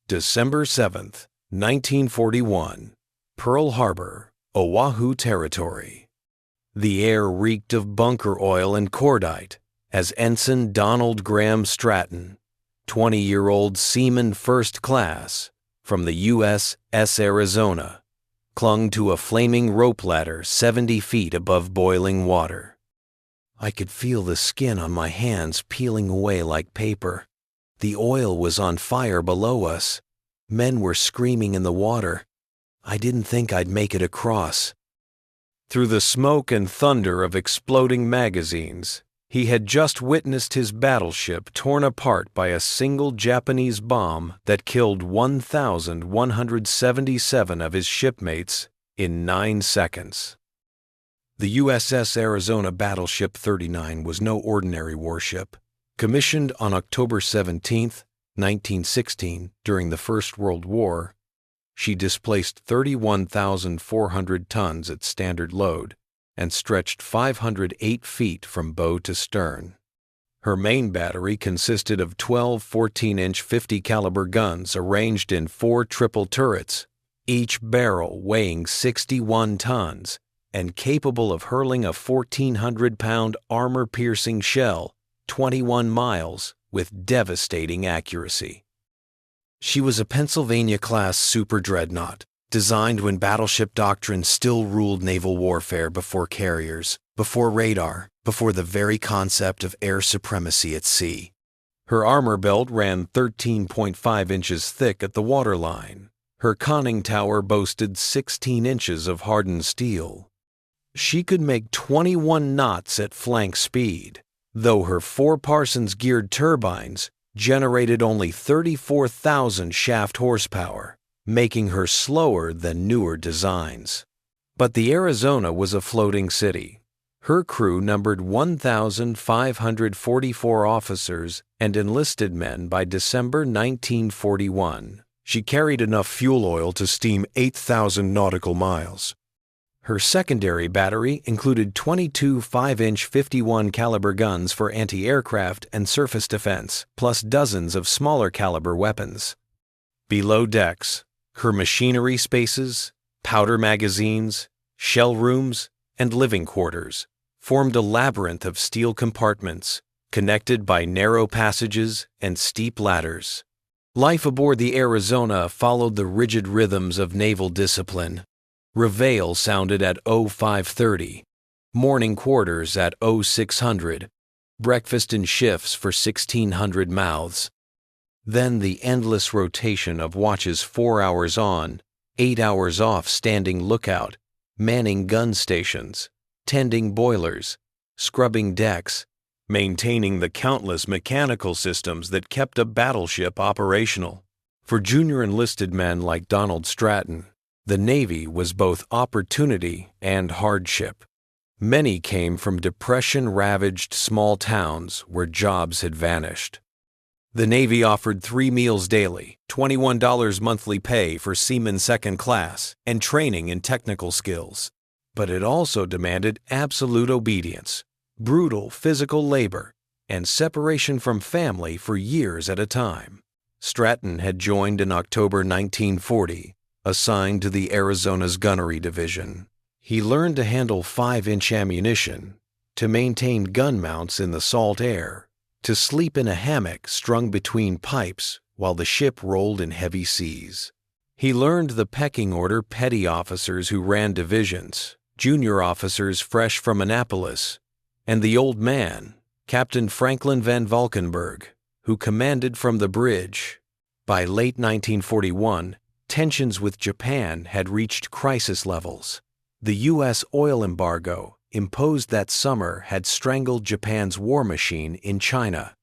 December 7th, 1941, Pearl Harbor, Oahu Territory. The air reeked of bunker oil and cordite as Ensign Donald Stratton, 20-year-old seaman first class from the USS Arizona, clung to a flaming rope ladder 70 feet above boiling water. I could feel the skin on my hands peeling away like paper. The oil was on fire below us. Men were screaming in the water. I didn't think I'd make it across. Through the smoke and thunder of exploding magazines, he had just witnessed his battleship torn apart by a single Japanese bomb that killed 1,177 of his shipmates in 9 seconds. The USS Arizona Battleship 39 was no ordinary warship. Commissioned on October 17, 1916, during the First World War, she displaced 31,400 tons at standard load and stretched 508 feet from bow to stern. Her main battery consisted of 12 14-inch 50-caliber guns arranged in 4 triple turrets, each barrel weighing 61 tons and capable of hurling a 1,400-pound armor-piercing shell 21 miles with devastating accuracy. She was a Pennsylvania-class super dreadnought, designed when battleship doctrine still ruled naval warfare before carriers, before radar, before the very concept of air supremacy at sea. Her armor belt ran 13.5 inches thick at the waterline. Her conning tower boasted 16 inches of hardened steel. She could make 21 knots at flank speed, though her 4 Parsons-geared turbines generated only 34,000 shaft horsepower, making her slower than newer designs. But the Arizona was a floating city. Her crew numbered 1,544 officers and enlisted men by December 1941. She carried enough fuel oil to steam 8,000 nautical miles. Her secondary battery included 22 5-inch 51-caliber guns for anti-aircraft and surface defense, plus dozens of smaller caliber weapons. Below decks, her machinery spaces, powder magazines, shell rooms, and living quarters formed a labyrinth of steel compartments connected by narrow passages and steep ladders. Life aboard the Arizona followed the rigid rhythms of naval discipline. Reveille sounded at 0530, morning quarters at 0600, breakfast in shifts for 1,600 mouths. Then the endless rotation of watches 4 hours on, 8 hours off standing lookout, manning gun stations, tending boilers, scrubbing decks, maintaining the countless mechanical systems that kept a battleship operational. For junior enlisted men like Donald Stratton, the Navy was both opportunity and hardship. Many came from depression-ravaged small towns where jobs had vanished. The Navy offered 3 meals daily, $21 monthly pay for seamen second class, and training in technical skills. But it also demanded absolute obedience, brutal physical labor, and separation from family for years at a time. Stratton had joined in October 1940, assigned to the Arizona's gunnery division. He learned to handle 5-inch ammunition, to maintain gun mounts in the salt air, to sleep in a hammock strung between pipes while the ship rolled in heavy seas. He learned the pecking order petty officers who ran divisions, junior officers fresh from Annapolis, and the old man, Captain Franklin Van Valkenburg, who commanded from the bridge. By late 1941, tensions with Japan had reached crisis levels. The U.S. oil embargo imposed that summer had strangled Japan's war machine in China.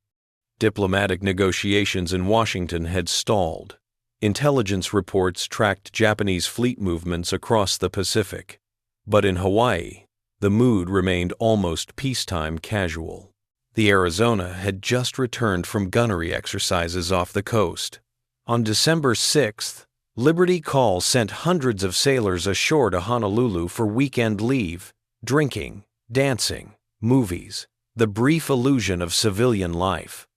Diplomatic negotiations in Washington had stalled. Intelligence reports tracked Japanese fleet movements across the Pacific. But in Hawaii, the mood remained almost peacetime casual. The Arizona had just returned from gunnery exercises off the coast. On December 6th, Liberty Call sent hundreds of sailors ashore to Honolulu for weekend leave, drinking, dancing, movies, the brief illusion of civilian life.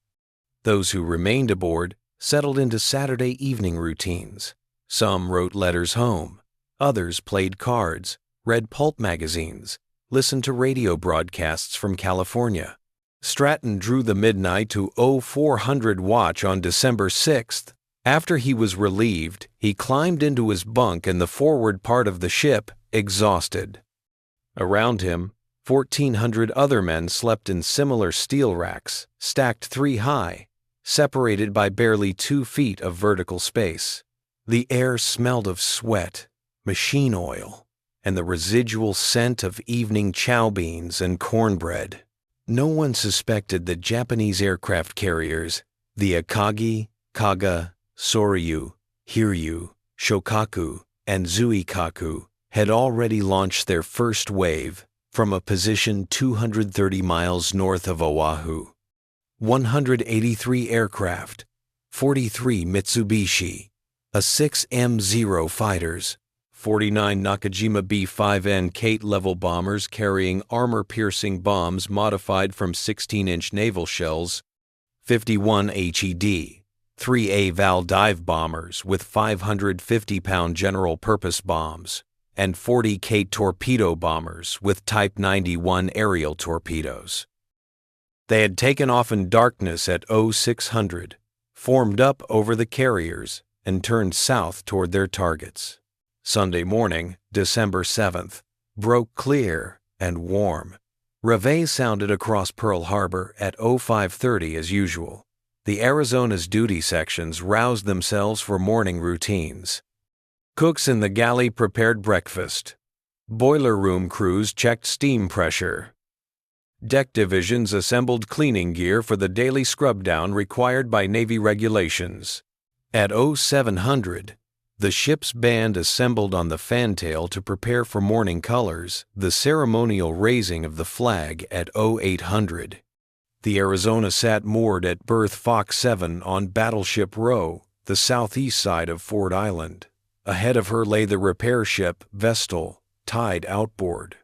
Those who remained aboard settled into Saturday evening routines. Some wrote letters home. Others played cards, read pulp magazines, listened to radio broadcasts from California. Stratton drew the midnight to 0400 watch on December 6th. After he was relieved, he climbed into his bunk in the forward part of the ship, exhausted. Around him, 1,400 other men slept in similar steel racks, stacked 3 high, separated by barely 2 feet of vertical space. The air smelled of sweat, machine oil, and the residual scent of evening chow beans and cornbread. No one suspected that Japanese aircraft carriers, the Akagi, Kaga, Soryu, Hiryu, Shokaku, and Zuikaku, had already launched their first wave from a position 230 miles north of Oahu. 183 aircraft, 43 Mitsubishi, a 6M0 fighters, 49 Nakajima B-5N Kate-level bombers carrying armor-piercing bombs modified from 16-inch naval shells, 51 HED, 3A Val dive bombers with 550-pound general-purpose bombs, and 40 Kate torpedo bombers with Type 91 aerial torpedoes. They had taken off in darkness at 0600, formed up over the carriers, and turned south toward their targets. Sunday morning, December 7th, broke clear and warm. Reveille sounded across Pearl Harbor at 0530 as usual. The Arizona's duty sections roused themselves for morning routines. Cooks in the galley prepared breakfast. Boiler room crews checked steam pressure. Deck divisions assembled cleaning gear for the daily scrub-down required by Navy regulations. At 0700, the ship's band assembled on the fantail to prepare for morning colors, the ceremonial raising of the flag at 0800. The Arizona sat moored at berth Fox 7 on Battleship Row, the southeast side of Ford Island. Ahead of her lay the repair ship Vestal, tied outboard.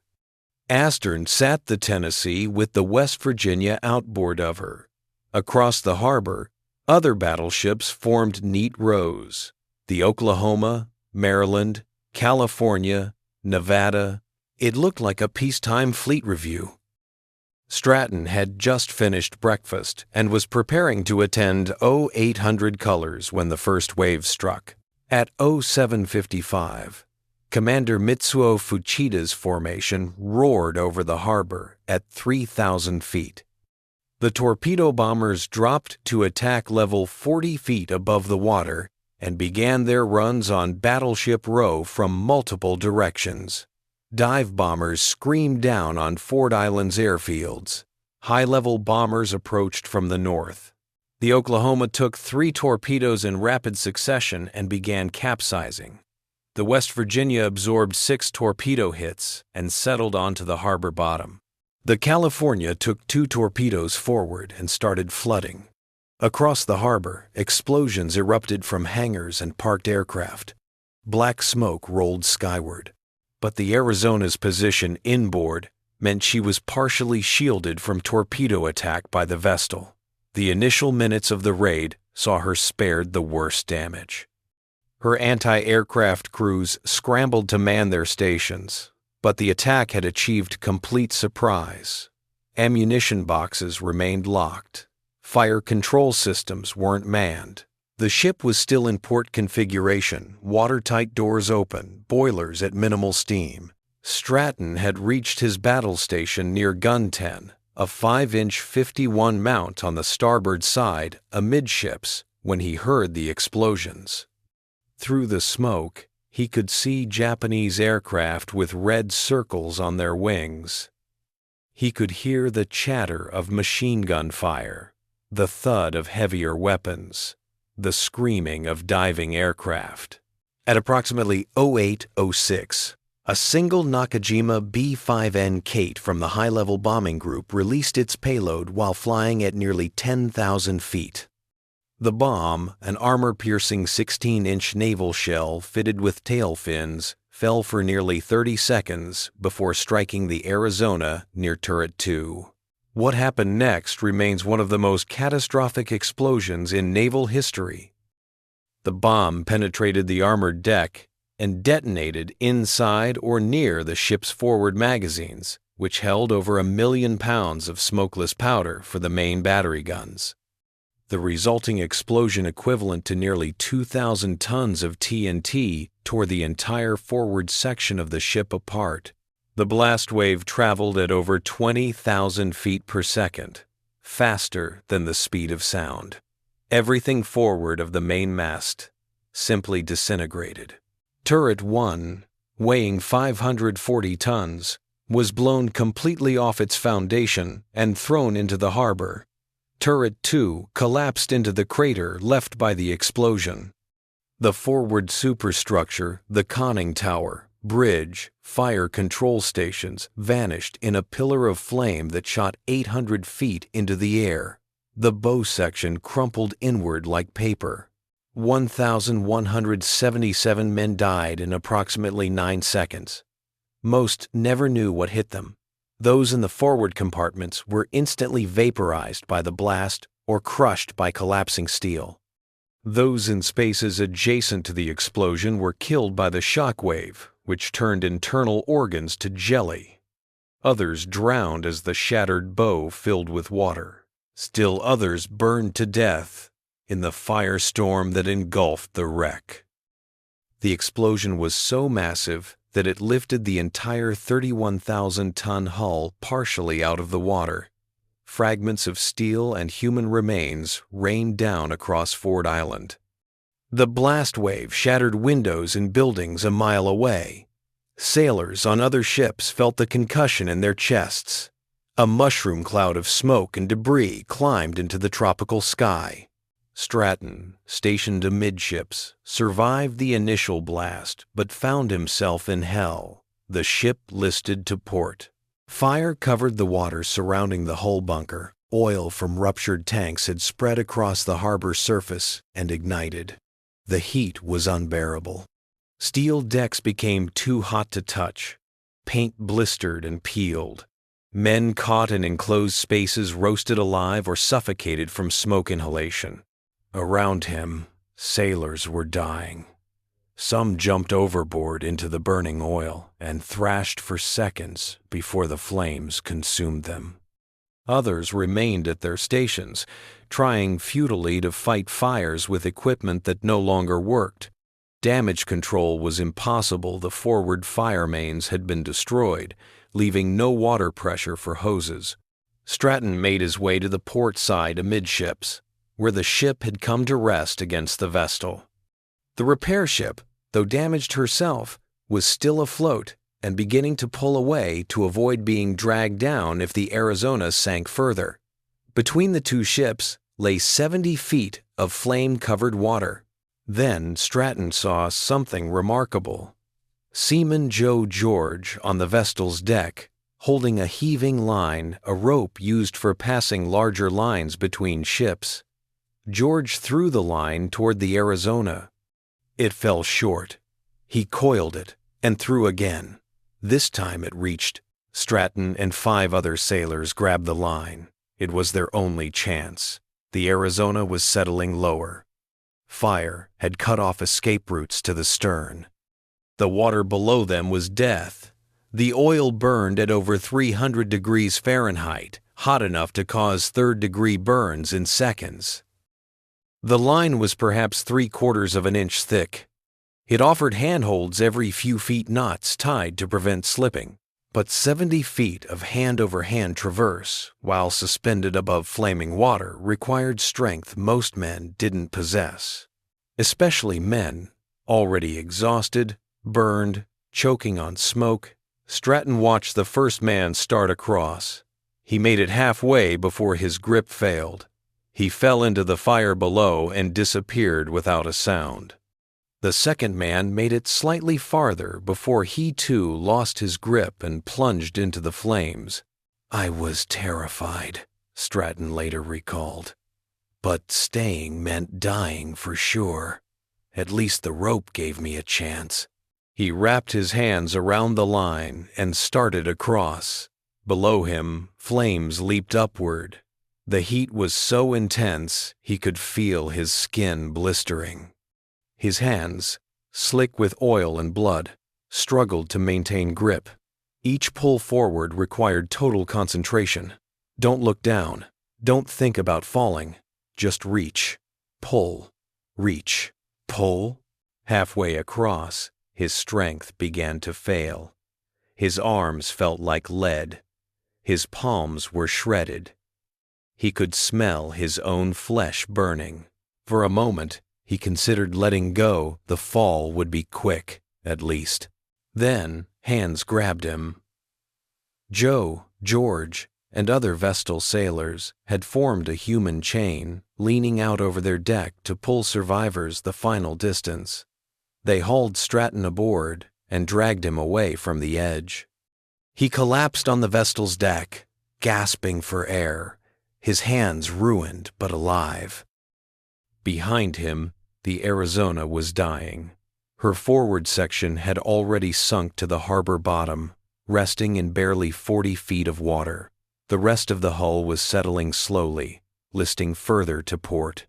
Astern sat the Tennessee with the West Virginia outboard of her. Across the harbor, other battleships formed neat rows. The Oklahoma, Maryland, California, Nevada. It looked like a peacetime fleet review. Stratton had just finished breakfast and was preparing to attend 0800 colors when the first wave struck. At 0755, Commander Mitsuo Fuchida's formation roared over the harbor at 3,000 feet. The torpedo bombers dropped to attack level 40 feet above the water and began their runs on Battleship Row from multiple directions. Dive bombers screamed down on Ford Island's airfields. High-level bombers approached from the north. The Oklahoma took 3 torpedoes in rapid succession and began capsizing. The West Virginia absorbed 6 torpedo hits and settled onto the harbor bottom. The California took 2 torpedoes forward and started flooding. Across the harbor, explosions erupted from hangars and parked aircraft. Black smoke rolled skyward. But the Arizona's position inboard meant she was partially shielded from torpedo attack by the Vestal. The initial minutes of the raid saw her spared the worst damage. Her anti-aircraft crews scrambled to man their stations, but the attack had achieved complete surprise. Ammunition boxes remained locked. Fire control systems weren't manned. The ship was still in port configuration, watertight doors open, boilers at minimal steam. Stratton had reached his battle station near Gun 10, a 5-inch 51 mount on the starboard side, amidships, when he heard the explosions. Through the smoke, he could see Japanese aircraft with red circles on their wings. He could hear the chatter of machine gun fire, the thud of heavier weapons, the screaming of diving aircraft. At approximately 0806, a single Nakajima B-5N Kate from the high-level bombing group released its payload while flying at nearly 10,000 feet. The bomb, an armor-piercing 16-inch naval shell fitted with tail fins, fell for nearly 30 seconds before striking the Arizona near Turret 2. What happened next remains one of the most catastrophic explosions in naval history. The bomb penetrated the armored deck and detonated inside or near the ship's forward magazines, which held over 1 million pounds of smokeless powder for the main battery guns. The resulting explosion, equivalent to nearly 2,000 tons of TNT, tore the entire forward section of the ship apart. The blast wave traveled at over 20,000 feet per second, faster than the speed of sound. Everything forward of the main mast simply disintegrated. Turret 1, weighing 540 tons, was blown completely off its foundation and thrown into the harbor. Turret 2 collapsed into the crater left by the explosion. The forward superstructure, the conning tower, bridge, fire control stations vanished in a pillar of flame that shot 800 feet into the air. The bow section crumpled inward like paper. 1,177 men died in approximately 9 seconds. Most never knew what hit them. Those in the forward compartments were instantly vaporized by the blast or crushed by collapsing steel. Those in spaces adjacent to the explosion were killed by the shock wave, which turned internal organs to jelly. Others drowned as the shattered bow filled with water. Still others burned to death in the firestorm that engulfed the wreck. The explosion was so massive that it lifted the entire 31,000-ton hull partially out of the water. Fragments of steel and human remains rained down across Ford Island. The blast wave shattered windows in buildings a mile away. Sailors on other ships felt the concussion in their chests. A mushroom cloud of smoke and debris climbed into the tropical sky. Stratton, stationed amidships, survived the initial blast but found himself in hell. The ship listed to port. Fire covered the water surrounding the hull bunker. Oil from ruptured tanks had spread across the harbor surface and ignited. The heat was unbearable. Steel decks became too hot to touch. Paint blistered and peeled. Men caught in enclosed spaces roasted alive or suffocated from smoke inhalation. Around him, sailors were dying. Some jumped overboard into the burning oil and thrashed for seconds before the flames consumed them. Others remained at their stations, trying futilely to fight fires with equipment that no longer worked. Damage control was impossible. The forward fire mains had been destroyed, leaving no water pressure for hoses. Stratton made his way to the port side amidships, where the ship had come to rest against the Vestal. The repair ship, though damaged herself, was still afloat and beginning to pull away to avoid being dragged down if the Arizona sank further. Between the two ships lay 70 feet of flame-covered water. Then Stratton saw something remarkable. Seaman Joe George on the Vestal's deck, holding a heaving line, a rope used for passing larger lines between ships. George threw the line toward the Arizona. It fell short. He coiled it and threw again. This time it reached. Stratton and 5 other sailors grabbed the line. It was their only chance. The Arizona was settling lower. Fire had cut off escape routes to the stern. The water below them was death. The oil burned at over 300 degrees Fahrenheit, hot enough to cause third-degree burns in seconds. The line was perhaps 3/4 of an inch thick. It offered handholds every few feet knots tied to prevent slipping, but 70 feet of hand-over-hand traverse, while suspended above flaming water, required strength most men didn't possess. Especially men, already exhausted, burned, choking on smoke. Stratton watched the first man start across. He made it halfway before his grip failed. He fell into the fire below and disappeared without a sound. The second man made it slightly farther before he too lost his grip and plunged into the flames. "I was terrified," Stratton later recalled. "But staying meant dying for sure. At least the rope gave me a chance." He wrapped his hands around the line and started across. Below him, flames leaped upward. The heat was so intense he could feel his skin blistering. His hands, slick with oil and blood, struggled to maintain grip. Each pull forward required total concentration. Don't look down. Don't think about falling. Just reach. Pull. Reach. Pull. Halfway across, his strength began to fail. His arms felt like lead. His palms were shredded. He could smell his own flesh burning. For a moment, he considered letting go. The fall would be quick, at least. Then, hands grabbed him. Joe, George, and other Vestal sailors had formed a human chain, leaning out over their deck to pull survivors the final distance. They hauled Stratton aboard and dragged him away from the edge. He collapsed on the Vestal's deck, gasping for air, his hands ruined but alive. Behind him, the Arizona was dying. Her forward section had already sunk to the harbor bottom, resting in barely 40 feet of water. The rest of the hull was settling slowly, listing further to port.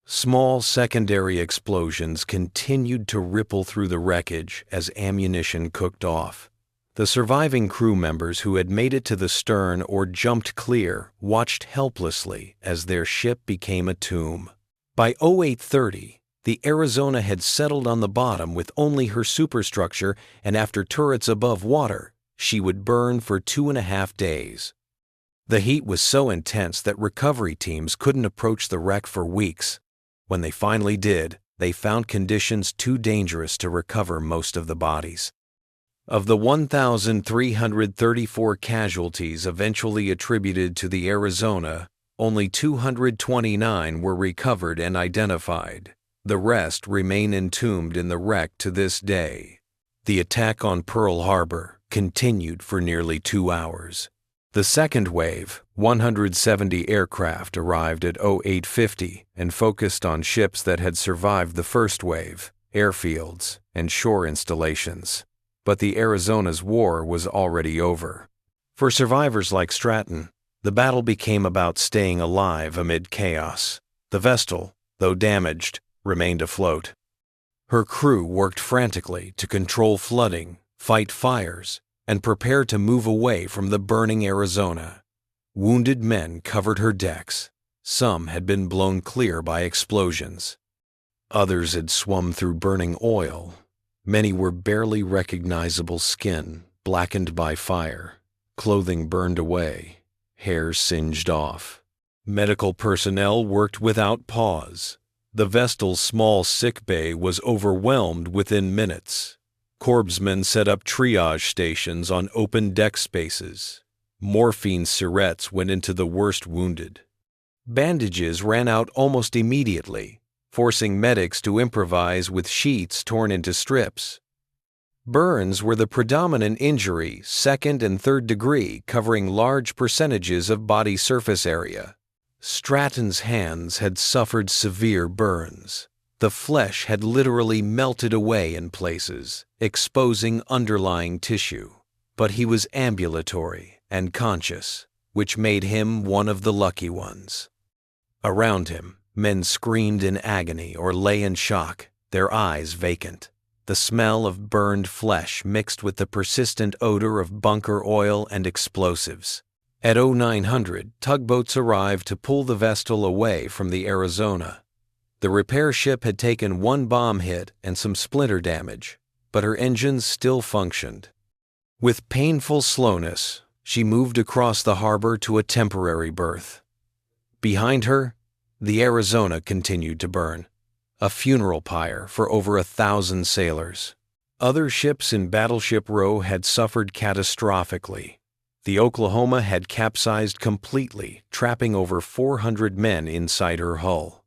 Small secondary explosions continued to ripple through the wreckage as ammunition cooked off. The surviving crew members who had made it to the stern or jumped clear watched helplessly as their ship became a tomb. By 0830, the Arizona had settled on the bottom with only her superstructure, and after turrets above water, she would burn for 2.5 days. The heat was so intense that recovery teams couldn't approach the wreck for weeks. When they finally did, they found conditions too dangerous to recover most of the bodies. Of the 1,334 casualties eventually attributed to the Arizona, only 229 were recovered and identified. The rest remain entombed in the wreck to this day. The attack on Pearl Harbor continued for nearly 2 hours. The second wave, 170 aircraft, arrived at 0850 and focused on ships that had survived the first wave, airfields, and shore installations. But the Arizona's war was already over. For survivors like Stratton, the battle became about staying alive amid chaos. The Vestal, though damaged, remained afloat. Her crew worked frantically to control flooding, fight fires, and prepare to move away from the burning Arizona. Wounded men covered her decks. Some had been blown clear by explosions. Others had swum through burning oil. Many were barely recognizable skin, blackened by fire, clothing burned away, hair singed off. Medical personnel worked without pause. The Vestal's small sick bay was overwhelmed within minutes. Corpsmen set up triage stations on open deck spaces. Morphine syrettes went into the worst wounded. Bandages ran out almost immediately, forcing medics to improvise with sheets torn into strips. Burns were the predominant injury, second and third degree, covering large percentages of body surface area. Stratton's hands had suffered severe burns. The flesh had literally melted away in places, exposing underlying tissue. But he was ambulatory and conscious, which made him one of the lucky ones. Around him, men screamed in agony or lay in shock, their eyes vacant. The smell of burned flesh mixed with the persistent odor of bunker oil and explosives. At 0900, tugboats arrived to pull the Vestal away from the Arizona. The repair ship had taken one bomb hit and some splinter damage, but her engines still functioned. With painful slowness, she moved across the harbor to a temporary berth. Behind her, the Arizona continued to burn, a funeral pyre for over 1,000 sailors. Other ships in Battleship Row had suffered catastrophically. The Oklahoma had capsized completely, trapping over 400 men inside her hull.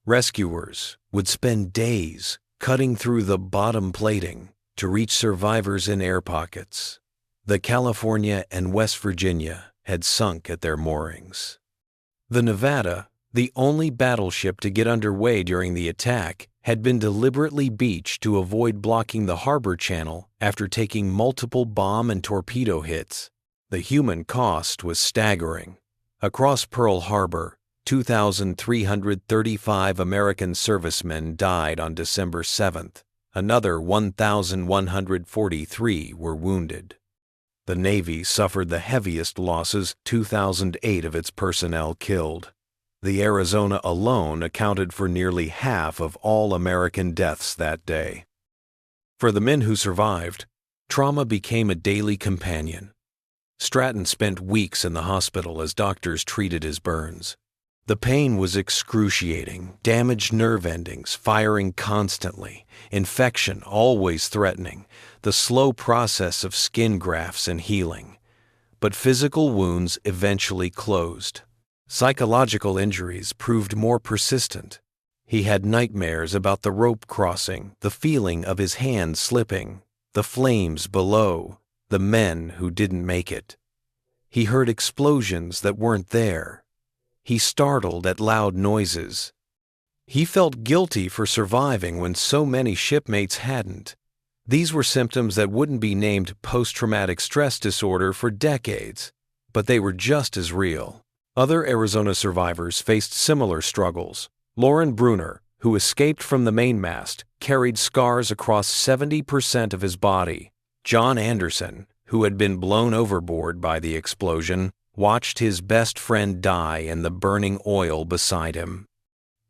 Rescuers would spend days cutting through the bottom plating to reach survivors in air pockets. The California and West Virginia had sunk at their moorings. The Nevada, the only battleship to get underway during the attack, had been deliberately beached to avoid blocking the harbor channel after taking multiple bomb and torpedo hits. The human cost was staggering. Across Pearl Harbor, 2,335 American servicemen died on December 7th. Another 1,143 were wounded. The Navy suffered the heaviest losses, 2,008 of its personnel killed. The Arizona alone accounted for nearly half of all American deaths that day. For the men who survived, trauma became a daily companion. Stratton spent weeks in the hospital as doctors treated his burns. The pain was excruciating, damaged nerve endings firing constantly, infection always threatening, the slow process of skin grafts and healing. But physical wounds eventually closed. Psychological injuries proved more persistent. He had nightmares about the rope crossing, the feeling of his hand slipping, the flames below, the men who didn't make it. He heard explosions that weren't there. He startled at loud noises. He felt guilty for surviving when so many shipmates hadn't. These were symptoms that wouldn't be named post-traumatic stress disorder for decades, but they were just as real. Other Arizona survivors faced similar struggles. Lauren Bruner, who escaped from the mainmast, carried scars across 70% of his body. John Anderson, who had been blown overboard by the explosion, watched his best friend die in the burning oil beside him.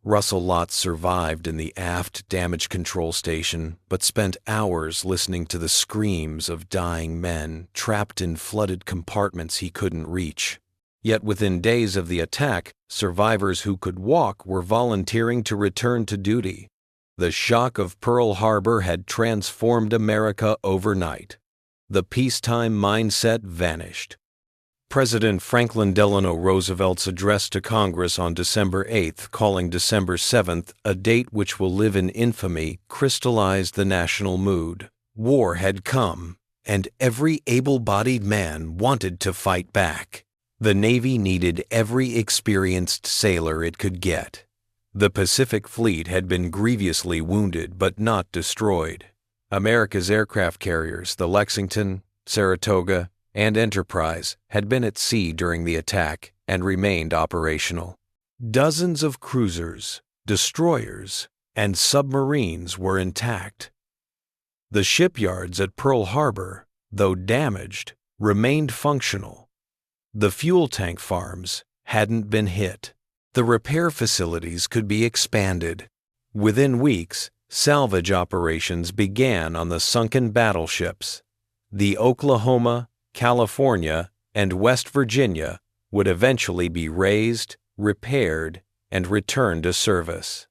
Russell Lotz survived in the aft damage control station, but spent hours listening to the screams of dying men trapped in flooded compartments he couldn't reach. Yet within days of the attack, survivors who could walk were volunteering to return to duty. The shock of Pearl Harbor had transformed America overnight. The peacetime mindset vanished. President Franklin Delano Roosevelt's address to Congress on December 8th, calling December 7th a date which will live in infamy, crystallized the national mood. War had come, and every able-bodied man wanted to fight back. The Navy needed every experienced sailor it could get. The Pacific Fleet had been grievously wounded but not destroyed. America's aircraft carriers, the Lexington, Saratoga, and Enterprise, had been at sea during the attack and remained operational. Dozens of cruisers, destroyers, and submarines were intact. The shipyards at Pearl Harbor, though damaged, remained functional. The fuel tank farms hadn't been hit. The repair facilities could be expanded. Within weeks, salvage operations began on the sunken battleships. The Oklahoma, California, and West Virginia would eventually be raised, repaired, and returned to service.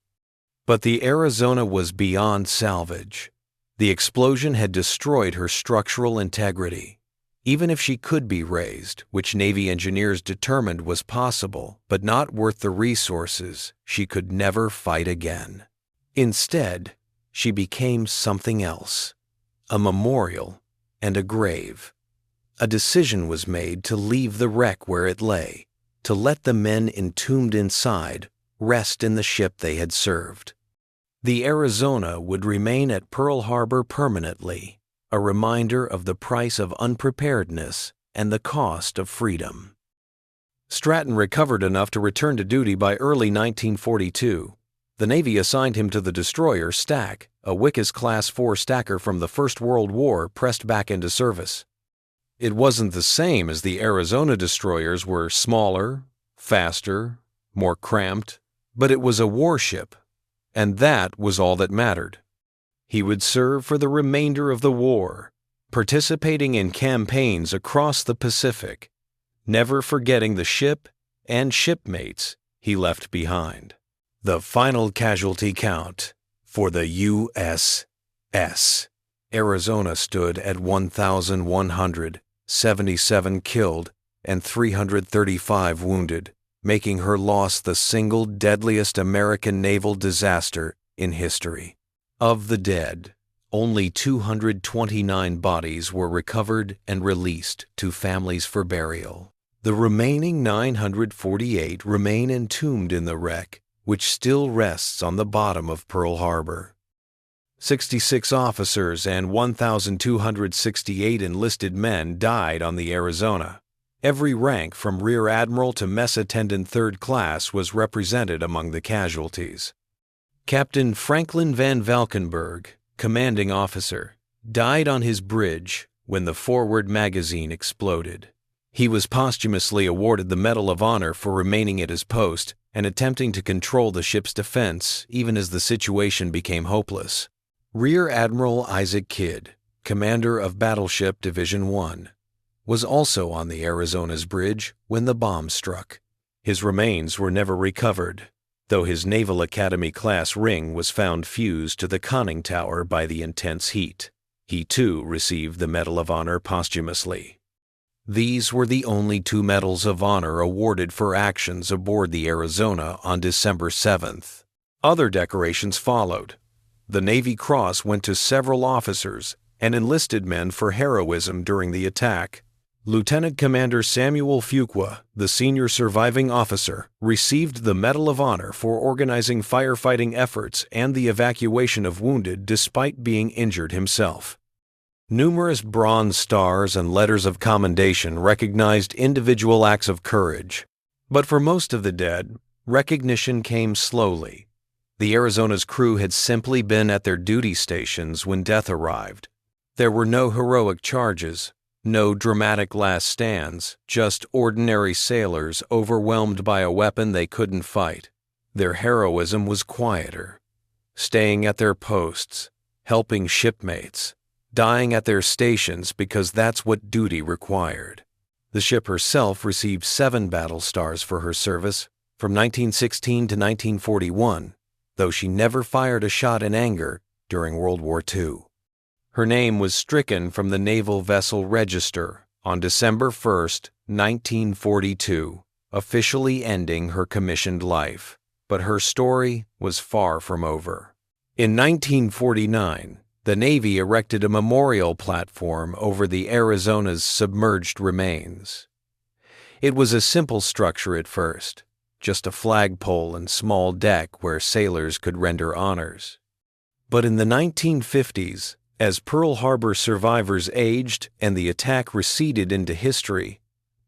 But the Arizona was beyond salvage. The explosion had destroyed her structural integrity. Even if she could be raised, which Navy engineers determined was possible, but not worth the resources, she could never fight again. Instead, she became something else, a memorial and a grave. A decision was made to leave the wreck where it lay, to let the men entombed inside rest in the ship they had served. The Arizona would remain at Pearl Harbor permanently, a reminder of the price of unpreparedness and the cost of freedom. Stratton recovered enough to return to duty by early 1942. The Navy assigned him to the destroyer Stack, a Wickes-class 4 stacker from the First World War pressed back into service. It wasn't the same as the Arizona destroyers were smaller, faster, more cramped, but it was a warship, and that was all that mattered. He would serve for the remainder of the war, participating in campaigns across the Pacific, never forgetting the ship and shipmates he left behind. The final casualty count for the USS Arizona stood at 1,177 killed and 335 wounded, making her loss the single deadliest American naval disaster in history. Of the dead, only 229 bodies were recovered and released to families for burial. The remaining 948 remain entombed in the wreck, which still rests on the bottom of Pearl Harbor. 66 officers and 1,268 enlisted men died on the Arizona. Every rank from Rear Admiral to Mess Attendant 3rd Class was represented among the casualties. Captain Franklin Van Valkenburg, commanding officer, died on his bridge when the forward magazine exploded. He was posthumously awarded the Medal of Honor for remaining at his post and attempting to control the ship's defense even as the situation became hopeless. Rear Admiral Isaac Kidd, commander of Battleship Division 1, was also on the Arizona's bridge when the bomb struck. His remains were never recovered, though his Naval Academy-class ring was found fused to the conning tower by the intense heat. He, too, received the Medal of Honor posthumously. These were the only 2 Medals of Honor awarded for actions aboard the Arizona on December 7th. Other decorations followed. The Navy Cross went to several officers and enlisted men for heroism during the attack. Lieutenant Commander Samuel Fuqua, the senior surviving officer, received the Medal of Honor for organizing firefighting efforts and the evacuation of wounded despite being injured himself. Numerous Bronze Stars and Letters of Commendation recognized individual acts of courage, but for most of the dead, recognition came slowly. The Arizona's crew had simply been at their duty stations when death arrived. There were no heroic charges, no dramatic last stands, just ordinary sailors overwhelmed by a weapon they couldn't fight. Their heroism was quieter, staying at their posts, helping shipmates, dying at their stations because that's what duty required. The ship herself received 7 battle stars for her service from 1916 to 1941, though she never fired a shot in anger during World War II. Her name was stricken from the Naval Vessel Register on December 1, 1942, officially ending her commissioned life. But her story was far from over. In 1949, the Navy erected a memorial platform over the Arizona's submerged remains. It was a simple structure at first, just a flagpole and small deck where sailors could render honors. But in the 1950s, as Pearl Harbor survivors aged and the attack receded into history,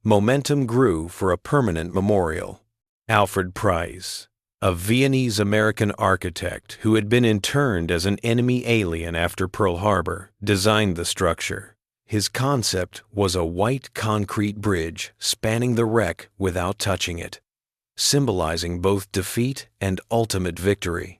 momentum grew for a permanent memorial. Alfred Price, a Viennese-American architect who had been interned as an enemy alien after Pearl Harbor, designed the structure. His concept was a white concrete bridge spanning the wreck without touching it, symbolizing both defeat and ultimate victory.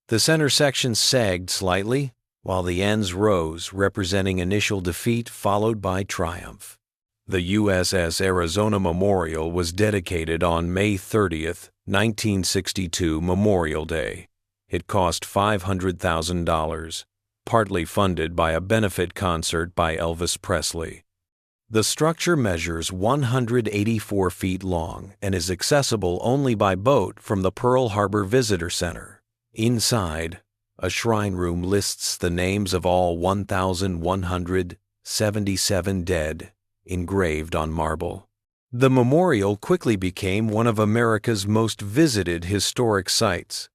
The center section sagged slightly, while the ends rose, representing initial defeat followed by triumph. The USS Arizona Memorial was dedicated on May 30, 1962, Memorial Day. It cost $500,000, partly funded by a benefit concert by Elvis Presley. The structure measures 184 feet long and is accessible only by boat from the Pearl Harbor Visitor Center. Inside, a shrine room lists the names of all 1,177 dead, engraved on marble. The memorial quickly became one of America's most visited historic sites.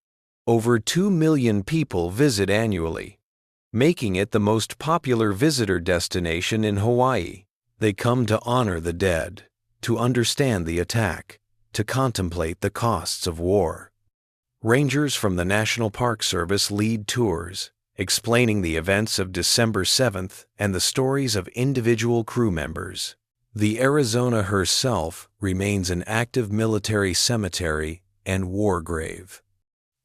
Over 2 million people visit annually, making it the most popular visitor destination in Hawaii. They come to honor the dead, to understand the attack, to contemplate the costs of war. Rangers from the National Park Service lead tours, explaining the events of December 7th and the stories of individual crew members. The Arizona herself remains an active military cemetery and war grave.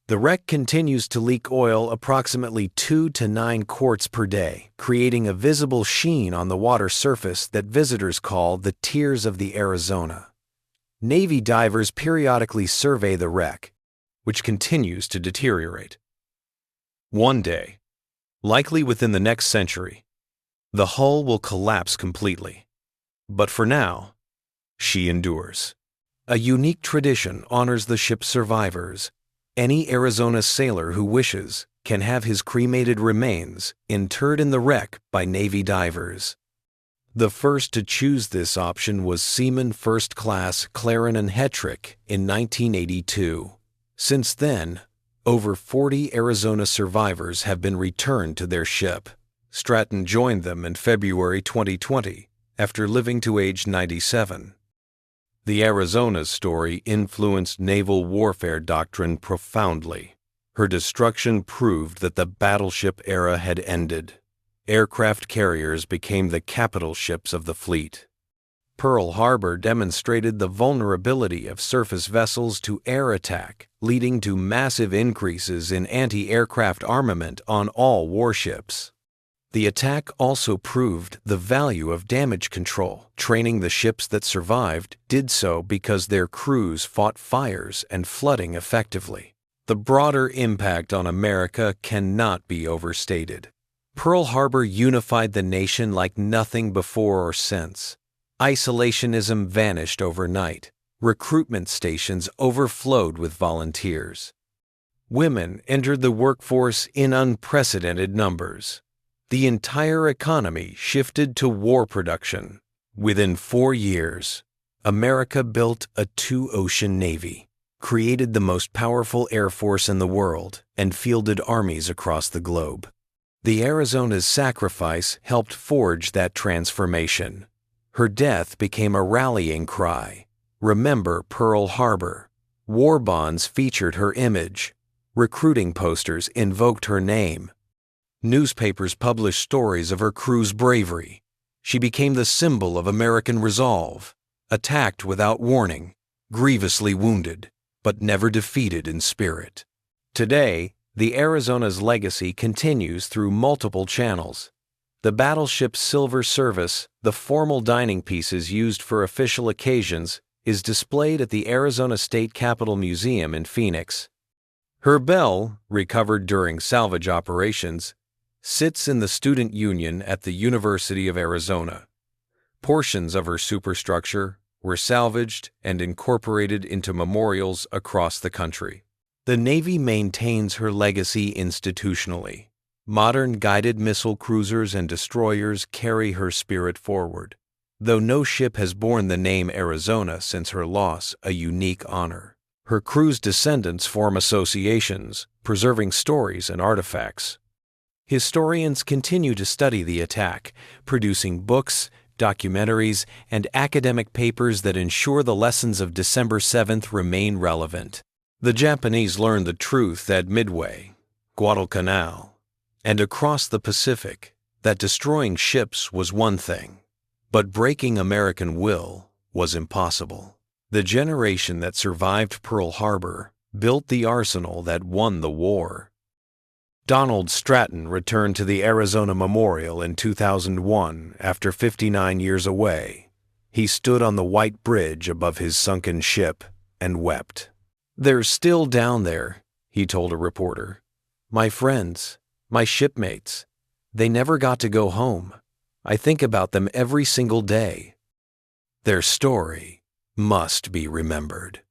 The wreck continues to leak oil approximately 2 to 9 quarts per day, creating a visible sheen on the water surface that visitors call the Tears of the Arizona. Navy divers periodically survey the wreck, which continues to deteriorate. One day, likely within the next century, the hull will collapse completely. But for now, she endures. A unique tradition honors the ship's survivors. Any Arizona sailor who wishes can have his cremated remains interred in the wreck by Navy divers. The first to choose this option was Seaman First Class Claren and Hetrick in 1982. Since then, Over 40 Arizona survivors have been returned to their ship. Stratton joined them in February 2020 after living to age 97. The Arizona's story influenced naval warfare doctrine profoundly. Her destruction proved that the battleship era had ended. Aircraft carriers became the capital ships of the fleet. Pearl Harbor demonstrated the vulnerability of surface vessels to air attack, leading to massive increases in anti-aircraft armament on all warships. The attack also proved the value of damage control. Training the ships that survived did so because their crews fought fires and flooding effectively. The broader impact on America cannot be overstated. Pearl Harbor unified the nation like nothing before or since. Isolationism vanished overnight. Recruitment stations overflowed with volunteers. Women entered the workforce in unprecedented numbers. The entire economy shifted to war production. Within 4 years, America built a two-ocean navy, created the most powerful air force in the world, and fielded armies across the globe. The Arizona's sacrifice helped forge that transformation. Her death became a rallying cry. Remember Pearl Harbor. War bonds featured her image. Recruiting posters invoked her name. Newspapers published stories of her crew's bravery. She became the symbol of American resolve, attacked without warning, grievously wounded, but never defeated in spirit. Today, the Arizona's legacy continues through multiple channels. The battleship's silver service, the formal dining pieces used for official occasions, is displayed at the Arizona State Capitol Museum in Phoenix. Her bell, recovered during salvage operations, sits in the Student Union at the University of Arizona. Portions of her superstructure were salvaged and incorporated into memorials across the country. The Navy maintains her legacy institutionally. Modern guided missile cruisers and destroyers carry her spirit forward. Though no ship has borne the name Arizona since her loss, a unique honor. Her crew's descendants form associations, preserving stories and artifacts. Historians continue to study the attack, producing books, documentaries, and academic papers that ensure the lessons of December 7th remain relevant. The Japanese learned the truth at Midway, Guadalcanal, and across the Pacific that destroying ships was one thing, but breaking American will was impossible. The generation that survived Pearl Harbor built the arsenal that won the war. Donald Stratton returned to the Arizona Memorial in 2001 after 59 years away. He stood on the white bridge above his sunken ship and wept. "They're still down there," he told a reporter. "My friends, my shipmates, they never got to go home. I think about them every single day. Their story must be remembered."